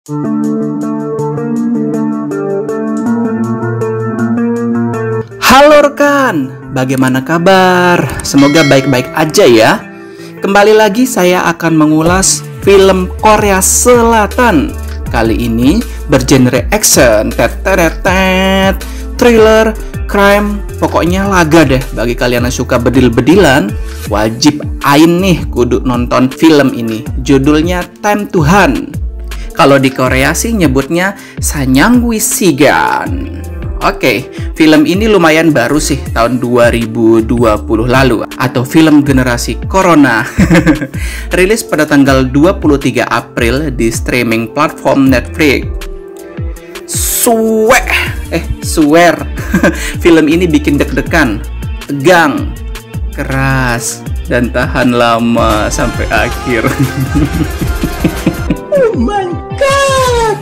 Halo rekan, bagaimana kabar? Semoga baik-baik aja ya. Kembali lagi saya akan mengulas film Korea Selatan. Kali ini bergenre action, thriller, crime, pokoknya laga deh. Bagi kalian yang suka bedil-bedilan, wajib ain nih kudu nonton film ini. Judulnya Time to Hunt. Kalau di Korea sih nyebutnya Sanyangwi Sigan. Oke, film ini lumayan baru sih, tahun 2020 lalu, atau film generasi Corona. Rilis pada tanggal 23 April di streaming platform Netflix. Swear, film ini bikin deg-degan, tegang, keras, dan tahan lama sampai akhir. Oh my god!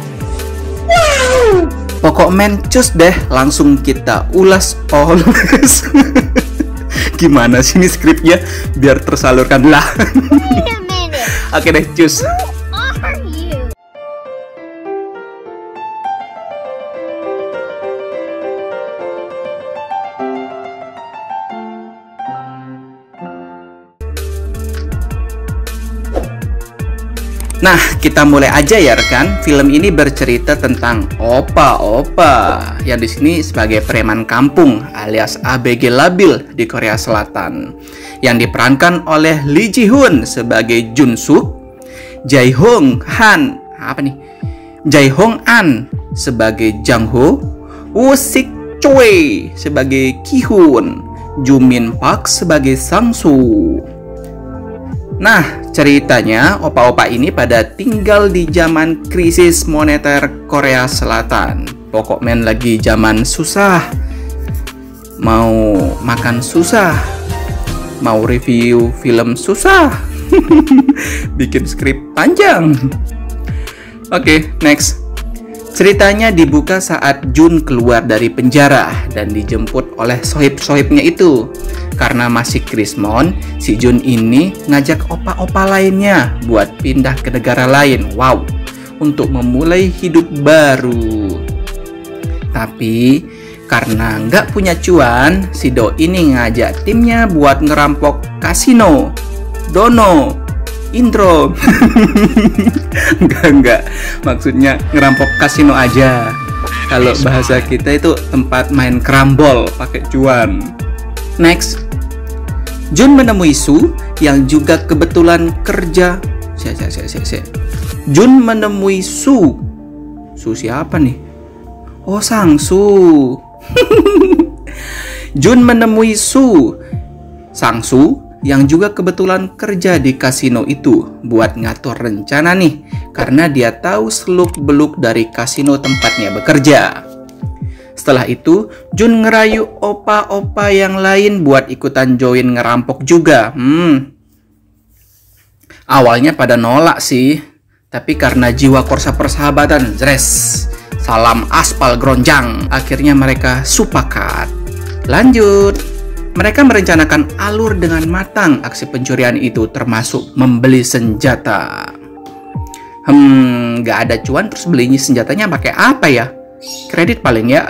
Wow! Pokok mencus deh, langsung kita ulas oles. Gimana sih ini skripnya biar tersalurkan lah. Oke deh, cus. Nah, kita mulai aja ya rekan. Film ini bercerita tentang opa-opa yang di sini sebagai preman kampung alias ABG labil di Korea Selatan, yang diperankan oleh Lee Ji Hoon sebagai Jun Suk, Jae Hong An sebagai Jang Ho, Woo Sik Choi sebagai Ki Hoon, Joo Min Park sebagai Sang Soo. Nah, ceritanya opa-opa ini pada tinggal di zaman krisis moneter Korea Selatan. Pokoknya lagi zaman susah, mau makan susah, mau review film susah, bikin skrip panjang. Oke, next. Ceritanya dibuka saat Jun keluar dari penjara dan dijemput oleh sohib-sohibnya itu. Karena masih krismon, si Jun ini ngajak opa-opa lainnya buat pindah ke negara lain. Wow, untuk memulai hidup baru. Tapi karena nggak punya cuan, si Do ini ngajak timnya buat ngerampok kasino, Dono, Intro. Enggak, maksudnya ngerampok kasino aja. Kalau bahasa kita itu tempat main kerambol pakai cuan. Next, Jun menemui Su yang juga kebetulan kerja. Jun menemui Su siapa nih? Oh, Sang Soo. Jun menemui Sang Soo yang juga kebetulan kerja di kasino itu buat ngatur rencana nih, karena dia tahu seluk-beluk dari kasino tempatnya bekerja. Setelah itu, Jun ngerayu opa-opa yang lain buat ikutan join ngerampok juga. Awalnya pada nolak sih, tapi karena jiwa korsa persahabatan, salam aspal gronjang, akhirnya mereka sepakat. Lanjut, mereka merencanakan alur dengan matang aksi pencurian itu, termasuk membeli senjata. Gak ada cuan terus belinya senjatanya pakai apa ya? Kredit paling ya.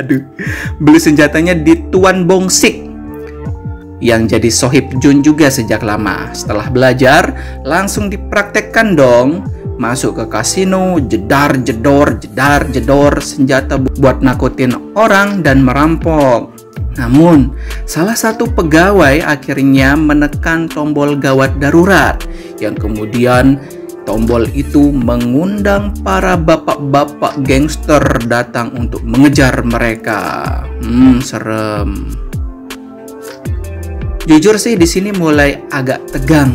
Aduh, beli senjatanya di Tuan Bongsik yang jadi sohib Jun juga sejak lama. Setelah belajar, langsung dipraktekkan dong. Masuk ke kasino, jedar-jedor senjata buat nakutin orang dan merampok. Namun, salah satu pegawai akhirnya menekan tombol gawat darurat, yang kemudian tombol itu mengundang para bapak-bapak gangster datang untuk mengejar mereka. Serem. Jujur sih di sini mulai agak tegang.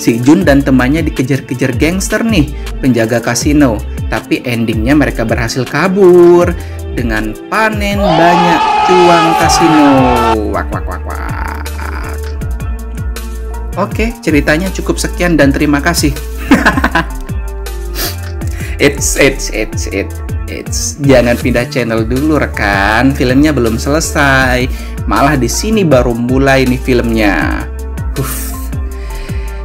Si Jun dan temannya dikejar-kejar gangster nih, penjaga kasino. Tapi endingnya mereka berhasil kabur dengan panen banyak cuan kasino. Wak. Oke, ceritanya cukup sekian dan terima kasih. Jangan pindah channel dulu rekan, filmnya belum selesai. Malah di sini baru mulai nih filmnya.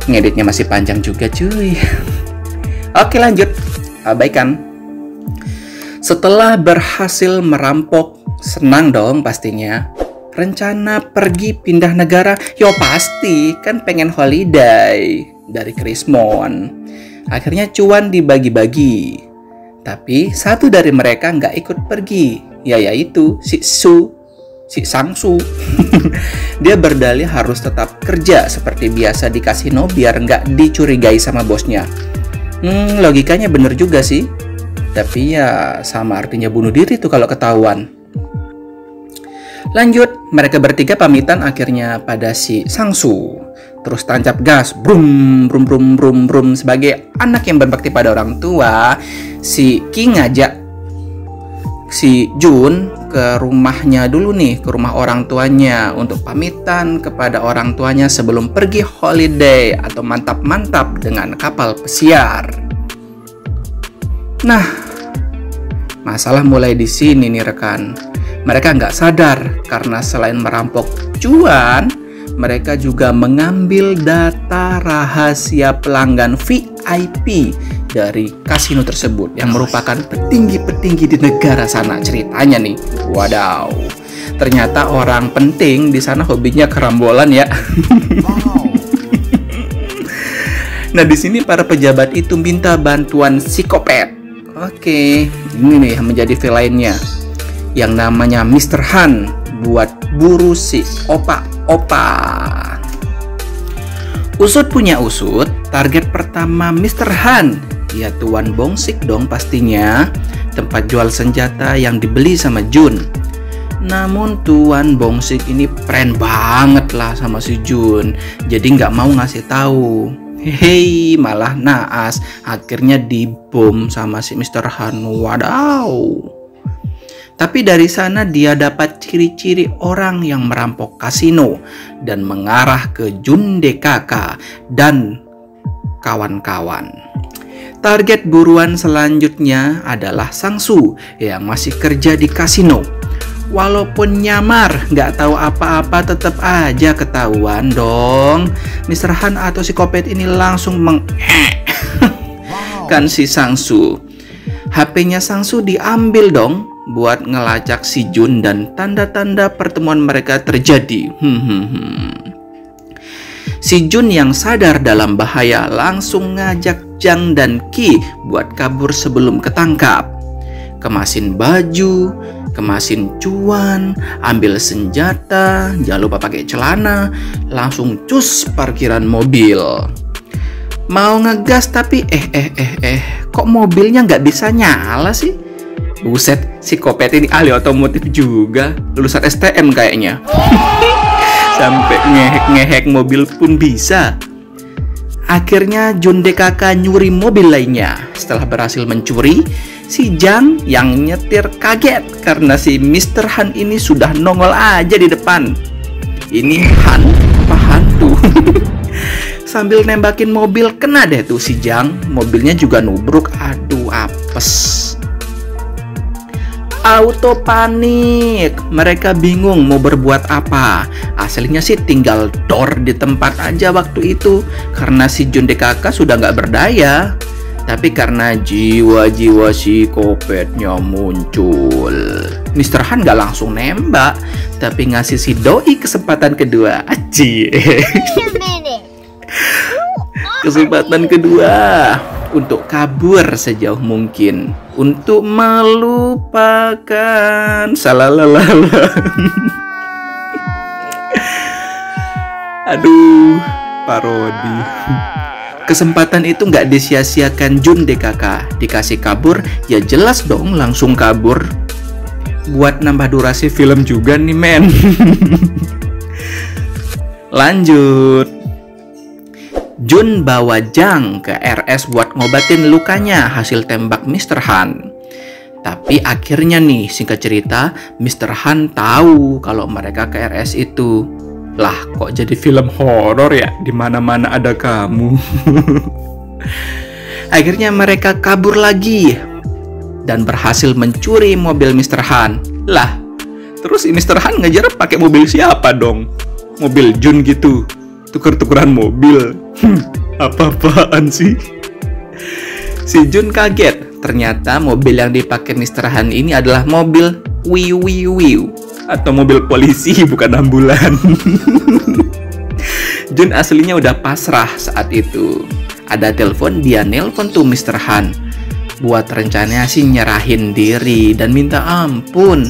Ngeditnya masih panjang juga cuy. Oke lanjut. Abaikan. Setelah berhasil merampok, senang dong pastinya. Rencana pergi pindah negara, yo pasti kan pengen holiday dari Krismon. Akhirnya cuan dibagi-bagi. Tapi satu dari mereka nggak ikut pergi, yaitu si Sangsu. Dia berdalih harus tetap kerja seperti biasa di kasino biar nggak dicurigai sama bosnya. Logikanya bener juga sih. Tapi ya sama artinya bunuh diri tuh kalau ketahuan. Lanjut, mereka bertiga pamitan akhirnya pada si Sangsu. Terus tancap gas, brum brum brum brum brum. Sebagai anak yang berbakti pada orang tua, si Ki ngajak si Jun ke rumahnya dulu nih, ke rumah orang tuanya untuk pamitan kepada orang tuanya sebelum pergi holiday atau mantap-mantap dengan kapal pesiar. Nah, masalah mulai di sini nih rekan. Mereka nggak sadar karena selain merampok cuan, mereka juga mengambil data rahasia pelanggan VIP dari kasino tersebut yang merupakan petinggi-petinggi di negara sana ceritanya nih. Wadaw, ternyata orang penting di sana hobinya kerambolan ya. Nah di sini para pejabat itu minta bantuan psikopat. Oke, ini nih yang menjadi villainnya, yang namanya Mr. Han buat buru si opa-opa. Usut punya usut, target pertama Mr. Han, ya Tuan Bongsik dong pastinya, tempat jual senjata yang dibeli sama Jun. Namun Tuan Bongsik ini keren banget lah sama si Jun, jadi nggak mau ngasih tahu. Hei, malah naas, akhirnya dibom sama si Mr. Han. Wadaw. Tapi dari sana dia dapat ciri-ciri orang yang merampok kasino dan mengarah ke Jun DKK dan kawan-kawan. Target buruan selanjutnya adalah Sangsu yang masih kerja di kasino. Walaupun nyamar, nggak tahu apa-apa, tetap aja ketahuan dong. Mr. Han atau psikopat ini langsung kan si Sangsu. HP-nya Sangsu diambil dong buat ngelacak si Jun dan tanda-tanda pertemuan mereka terjadi. Si Jun yang sadar dalam bahaya langsung ngajak Jang dan Ki buat kabur sebelum ketangkap. Kemasin baju, kemasin cuan, ambil senjata, jangan lupa pakai celana, langsung cus parkiran mobil. Mau ngegas tapi kok mobilnya nggak bisa nyala sih? Buset, si kopet ini ahli otomotif juga, lulusan STM kayaknya. Sampai ngehek-ngehek mobil pun bisa. Akhirnya Jun DKK nyuri mobil lainnya. Setelah berhasil mencuri, si Jang yang nyetir kaget karena si Mr. Han ini sudah nongol aja di depan. Ini Han apa hantu? Sambil nembakin mobil kena deh tuh si Jang. Mobilnya juga nubruk. Aduh apes. Auto panik. Mereka bingung mau berbuat apa. Aslinya sih tinggal dor di tempat aja waktu itu, karena si Jun DKK sudah nggak berdaya. Tapi karena jiwa-jiwa psikopatnya muncul, Mr. Han nggak langsung nembak, tapi ngasih si Doi kesempatan kedua. Aji. Kesempatan kedua untuk kabur sejauh mungkin, untuk melupakan salalala. Aduh, parodi. Kesempatan itu nggak disia-siakan Jun DKK. Dikasih kabur, ya jelas dong langsung kabur. Buat nambah durasi film juga nih men. Lanjut. Jun bawa Jang ke RS buat ngobatin lukanya hasil tembak Mr. Han. Tapi akhirnya nih, singkat cerita, Mr. Han tahu kalau mereka ke RS itu. Lah, kok jadi film horor ya? Di mana-mana ada kamu. Akhirnya mereka kabur lagi dan berhasil mencuri mobil Mr. Han. Lah, terus Mr. Han ngejar pakai mobil siapa dong? Mobil Jun gitu. Tuker-tukeran mobil. Apa-apaan sih? Si Jun kaget. Ternyata mobil yang dipakai Mr. Han ini adalah mobil wiu wiu wiu atau mobil polisi, bukan ambulan. Jun aslinya udah pasrah saat itu. Ada telepon, dia nelpon tuh Mr. Han. Buat rencananya sih nyerahin diri dan minta ampun.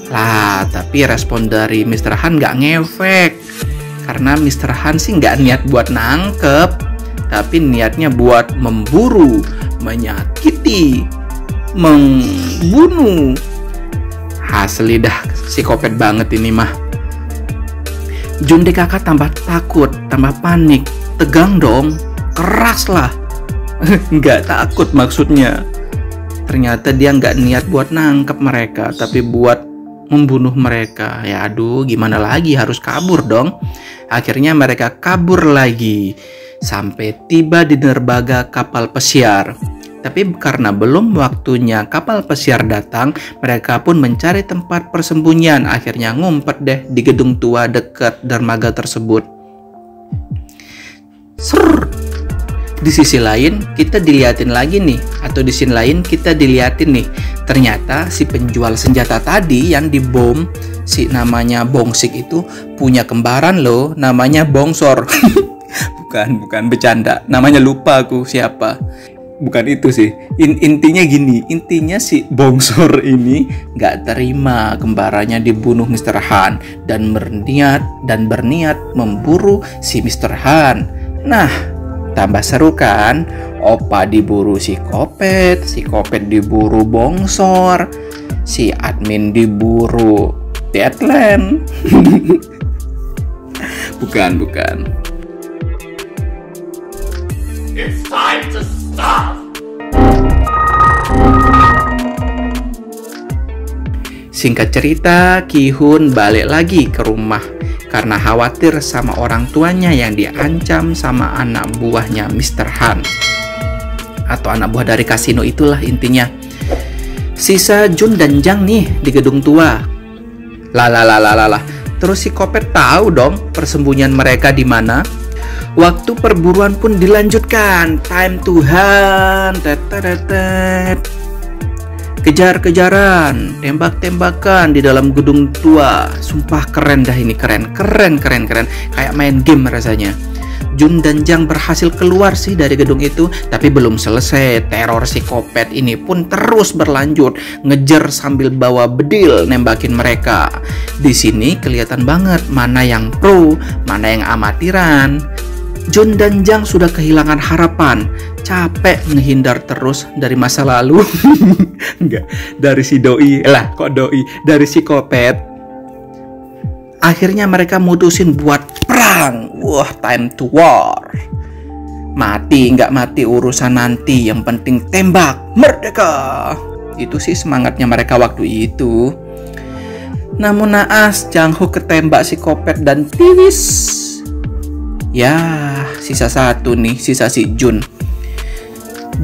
Lah, tapi respon dari Mr. Han nggak ngefek. Karena Mr. Han sih nggak niat buat nangkep, tapi niatnya buat memburu, menyakiti, membunuh. Asli dah, psikopat banget ini mah. Jun DKK tambah takut, tambah panik. Tegang dong, keras lah. Nggak takut maksudnya. Ternyata dia nggak niat buat nangkep mereka, tapi buat membunuh mereka. Ya aduh, gimana lagi, harus kabur dong. Akhirnya mereka kabur lagi sampai tiba di dermaga kapal pesiar. Tapi karena belum waktunya kapal pesiar datang, mereka pun mencari tempat persembunyian. Akhirnya ngumpet deh di gedung tua dekat dermaga tersebut. Ser. Di sisi lain kita diliatin lagi nih, atau di sini lain kita diliatin nih. Ternyata si penjual senjata tadi yang dibom, si namanya Bongsik itu punya kembaran loh, namanya Bongsor. bukan bercanda, namanya lupa aku siapa. Bukan itu sih. Intinya gini, intinya si Bongsor ini nggak terima kembarannya dibunuh Mr. Han dan berniat memburu si Mr. Han. Nah, tambah seru kan? Opa diburu si Kopet diburu Bongsor, si admin diburu Deadland. bukan. It's time to stop. Singkat cerita, Ki-hun balik lagi ke rumah karena khawatir sama orang tuanya yang diancam sama anak buahnya Mr. Han. Atau anak buah dari kasino itulah intinya. Sisa Jun dan Jang nih di gedung tua. Lah. Terus si Kopet tahu dong persembunyian mereka di mana. Waktu perburuan pun dilanjutkan. Time to hunt. Kejar-kejaran, tembak-tembakan di dalam gedung tua. Sumpah keren dah ini, keren. Kayak main game rasanya. Jun dan Jang berhasil keluar sih dari gedung itu, tapi belum selesai. Teror si Kopet ini pun terus berlanjut, ngejar sambil bawa bedil nembakin mereka. Di sini kelihatan banget mana yang pro, mana yang amatiran. Jun dan Jang sudah kehilangan harapan, capek ngehindar terus dari masa lalu. Enggak, dari si doi, dari si Kopet. Akhirnya mereka mutusin buat perang. Wah, time to war. Mati nggak mati urusan nanti, yang penting tembak, merdeka. Itu sih semangatnya mereka waktu itu. Namun naas, Jang Ho ketembak si Kopet dan tiwis. Ya, sisa satu nih, sisa si Jun.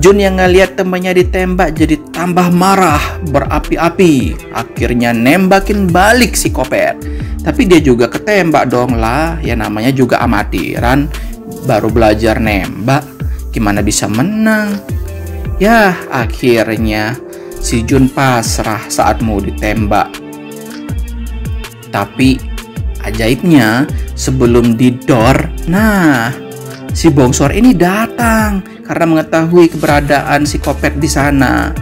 Jun yang ngeliat temannya ditembak jadi tambah marah, berapi-api. Akhirnya nembakin balik si Kopet. Tapi dia juga ketembak dong lah, ya namanya juga amatiran, baru belajar nembak, gimana bisa menang. Ya, akhirnya si Jun pasrah saat mau ditembak. Tapi ajaibnya, sebelum didor, nah, si Bongsor ini datang karena mengetahui keberadaan si Kopet di sana.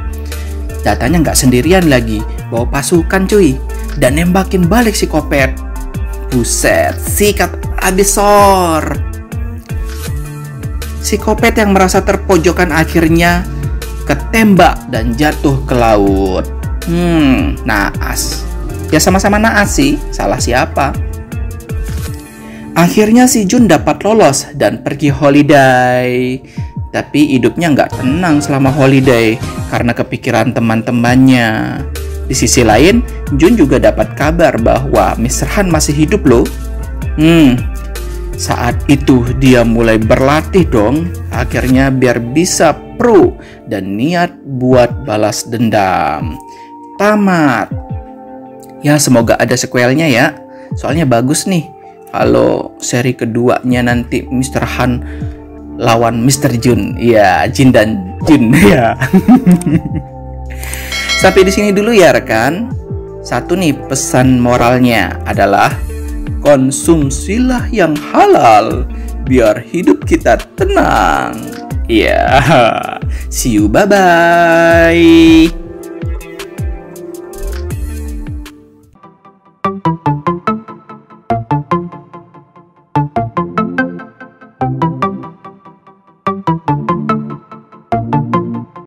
Datanya nggak sendirian lagi, bawa pasukan cuy, dan nembakin balik si Kopet. Buset, sikat abisor. Si Kopet yang merasa terpojokan akhirnya ketembak dan jatuh ke laut. Naas. Ya sama-sama naas sih, salah siapa? Akhirnya si Jun dapat lolos dan pergi holiday. Tapi hidupnya nggak tenang selama holiday karena kepikiran teman-temannya. Di sisi lain, Jun juga dapat kabar bahwa Mr. Han masih hidup loh. Saat itu dia mulai berlatih dong. Akhirnya biar bisa pro dan niat buat balas dendam. Tamat. Ya semoga ada sequelnya ya. Soalnya bagus nih. Kalau seri keduanya nanti Mr. Han lawan Mr. Jun. Ya, Jin dan Jun ya. Sampai di sini dulu ya rekan. Satu nih pesan moralnya adalah konsumsilah yang halal biar hidup kita tenang. Ya, see you, bye-bye.